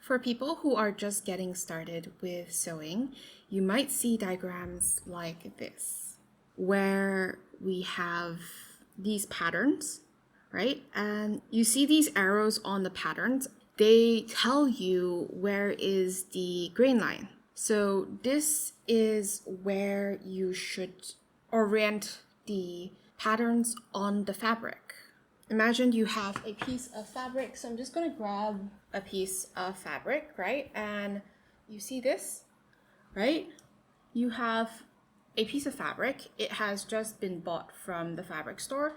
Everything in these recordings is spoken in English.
For people who are just getting started with sewing, you might see diagrams like this, where we have these patterns, right? And you see these arrows on the patterns. They tell you where is the grain line. So this is where you should orient the patterns on the fabric. Imagine you have a piece of fabric. So I'm just going to grab a piece of fabric, right? And you see this, right? You have a piece of fabric. It has just been bought from the fabric store,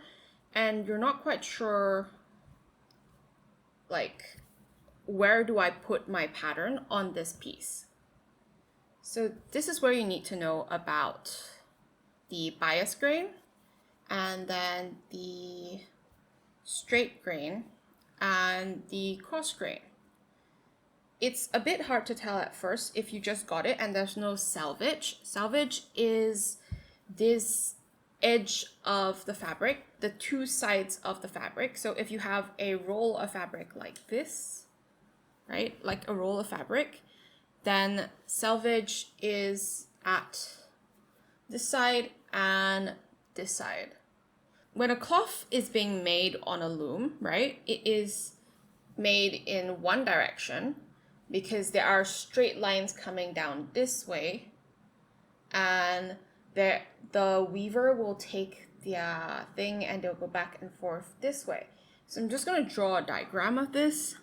and you're not quite sure, like, where do I put my pattern on this piece? So this is where you need to know about the bias grain and then the straight grain and the cross grain. It's a bit hard to tell at first if you just got it and there's no salvage. Salvage is this edge of the fabric, the two sides of the fabric. So if you have a roll of fabric like this, right, like a roll of fabric, then salvage is at this side and this side. When a cloth is being made on a loom, right, it is made in one direction because there are straight lines coming down this way, and the weaver will take the thing and they'll go back and forth this way. So I'm just going to draw a diagram of this.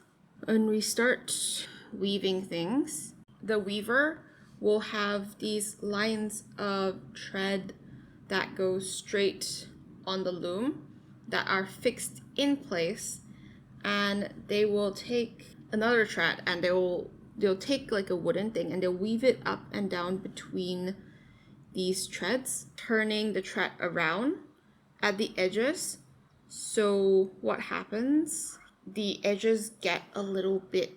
When we start weaving things, the weaver will have these lines of thread that go straight on the loom that are fixed in place, and they will take another thread and they'll take like a wooden thing and they'll weave it up and down between these threads, turning the thread around at the edges. So what happens, the edges get a little bit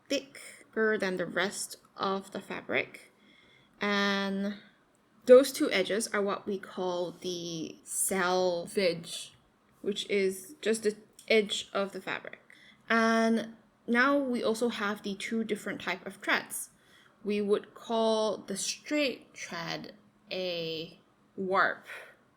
thicker than the rest of the fabric, and those two edges are what we call the salvage, which is just the edge of the fabric. And now we also have the two different type of threads. We would call the straight thread a warp,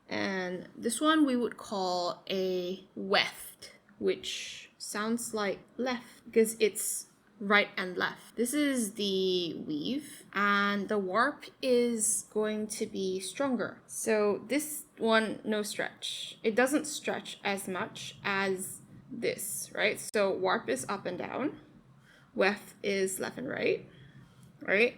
and this one we would call a weft, which sounds like left because it's right and left. This is the weave, and the warp is going to be stronger. So this one, no stretch. It doesn't stretch as much as this, right? So warp is up and down, weft is left and right, right?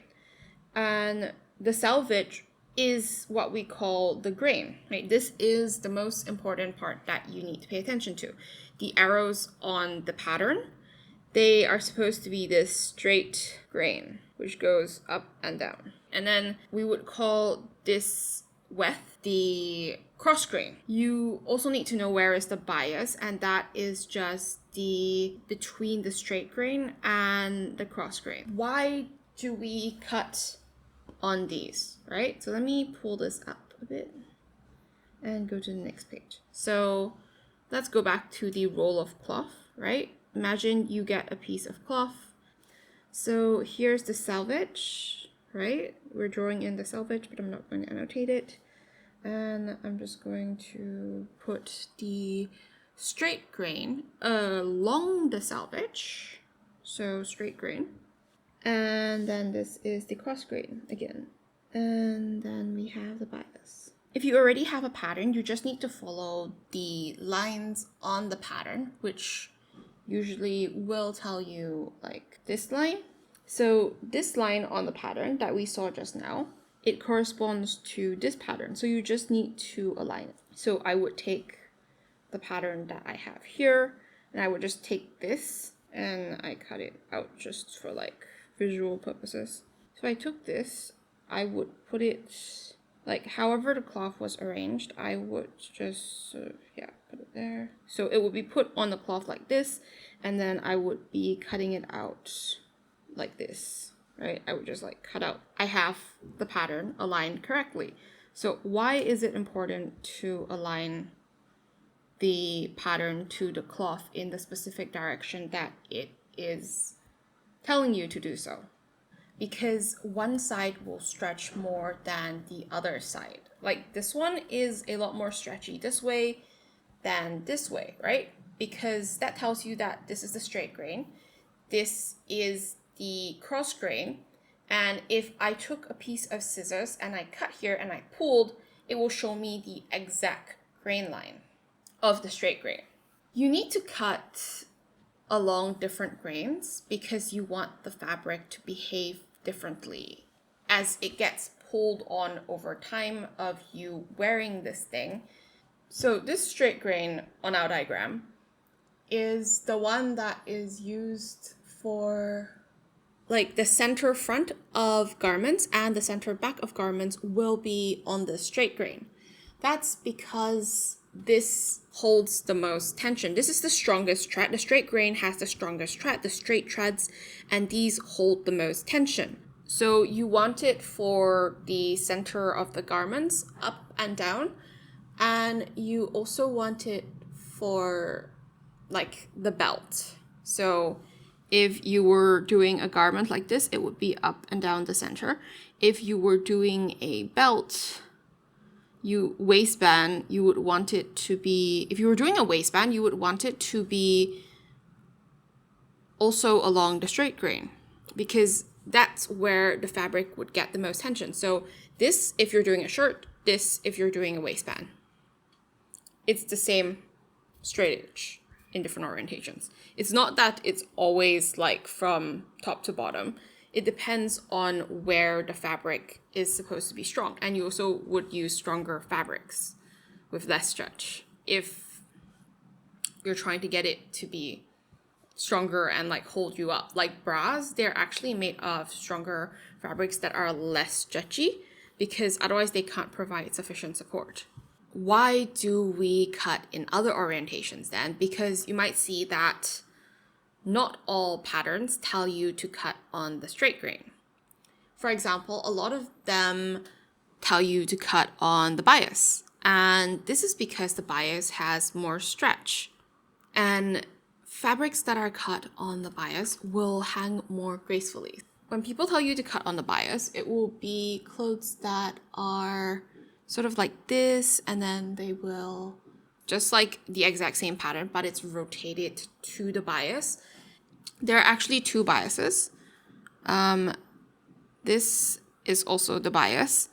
And the salvage is what we call the grain, right? This is the most important part that you need to pay attention to. The arrows on the pattern, they are supposed to be this straight grain, which goes up and down. And then we would call this weft the cross grain. You also need to know where is the bias, and that is just the between the straight grain and the cross grain. Why do we cut on these, right? So let me pull this up a bit and go to the next page. So let's go back to the roll of cloth, right? Imagine you get a piece of cloth. So here's the salvage, right? We're drawing in the salvage, but I'm not going to annotate it. And I'm just going to put the straight grain along the salvage. So straight grain. And then this is the cross grain again. And then we have the bias. If you already have a pattern, you just need to follow the lines on the pattern, which usually will tell you like this line. So this line on the pattern that we saw just now, it corresponds to this pattern. So you just need to align it. So I would take the pattern that I have here, and I would just take this and I cut it out just for like visual purposes. So I took this, I would put it like however the cloth was arranged, I would just put it there. So it would be put on the cloth like this, and then I would be cutting it out like this, right? I would just like cut out. I have the pattern aligned correctly. So why is it important to align the pattern to the cloth in the specific direction that it is telling you to do so, because one side will stretch more than the other side. Like this one is a lot more stretchy this way than this way, right? Because that tells you that this is the straight grain, this is the cross grain, and if I took a piece of scissors and I cut here and I pulled, it will show me the exact grain line of the straight grain. You need to cut along different grains because you want the fabric to behave differently as it gets pulled on over time of you wearing this thing. So this straight grain on our diagram is the one that is used for like the center front of garments, and the center back of garments will be on the straight grain. That's because this holds the most tension. This is the strongest thread. The straight grain has the strongest thread, the straight threads, and these hold the most tension. So you want it for the center of the garments, up and down, and you also want it for like the belt. So if you were doing a garment like this, it would be up and down the center. If you were doing a belt, waistband, you would want it to be, if you were doing a waistband, you would want it to be also along the straight grain, because that's where the fabric would get the most tension. So this, if you're doing a shirt, this, if you're doing a waistband. It's the same straight edge in different orientations. It's not that it's always like from top to bottom. It depends on where the fabric is supposed to be strong. And you also would use stronger fabrics with less stretch if you're trying to get it to be stronger and like hold you up. Like bras, they're actually made of stronger fabrics that are less stretchy, because otherwise they can't provide sufficient support. Why do we cut in other orientations then? Because you might see that not all patterns tell you to cut on the straight grain. For example, a lot of them tell you to cut on the bias. And this is because the bias has more stretch. And fabrics that are cut on the bias will hang more gracefully. When people tell you to cut on the bias, it will be clothes that are sort of like this, and then they will just like the exact same pattern, but it's rotated to the bias. There are actually two biases. This is also the bias.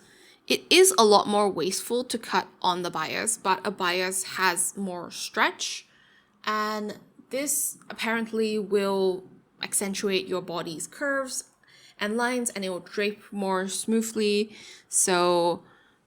It is a lot more wasteful to cut on the bias, but a bias has more stretch, and this apparently will accentuate your body's curves and lines, and it will drape more smoothly. So